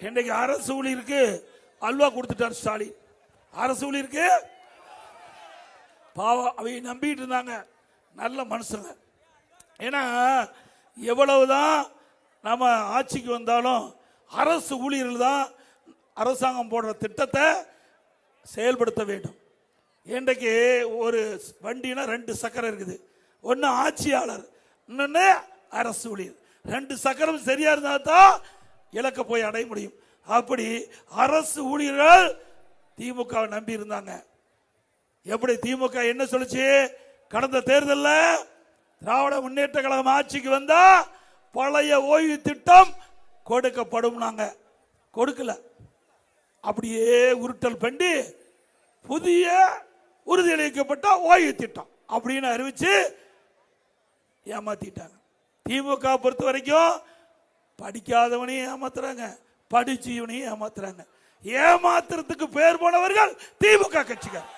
இன்றைக்கு அரசு ஊழியருக்கு அல்வா கொடுத்துட்டார் ஸ்டாலின். அரசு ஊழியருக்கு பாவம் அவை நம்பிட்டு இருந்தாங்க, நல்ல மனுஷங்க. ஏன்னா எவ்வளவுதான் நம்ம ஆட்சிக்கு வந்தாலும் அரசு ஊழியர்கள் தான் அரசாங்கம் போடுற திட்டத்தை செயல்படுத்த வேண்டும். இன்றைக்கு ஒரு வண்டினா 2 சக்கரம் இருக்குது. ஒன்று ஆட்சியாளர், இன்னொன்று அரசு ஊழியர். 2 சக்கரம் சரியா இருந்தா தான் இலக்க போய் அடைய முடியும். அப்படி அரசு ஊழியர்கள் திமுக நம்பி இருந்தாங்க. எப்படி திமுக என்ன சொல்லுச்சு? கடந்த தேர்தலில் திராவிட முன்னேற்ற கழகம் ஆட்சிக்கு வந்தா பழைய ஓய்வு திட்டம் கொடுக்கப்படும், நாங்க கொடுக்கல. அப்படியே உருட்டல் பண்ணி புதிய உறுதியளிக்கப்பட்ட ஓய்வு திட்டம் அப்படின்னு அறிவிச்சு ஏமாத்திட்டாங்க. திமுக பொறுத்த வரைக்கும் படிக்காதவனையும் ஏமாத்துறாங்க, படிச்சவனையும் ஏமாத்துறாங்க. ஏமாத்துறதுக்கு பேர் போனவர்கள் திமுக கட்சிக்காரர்.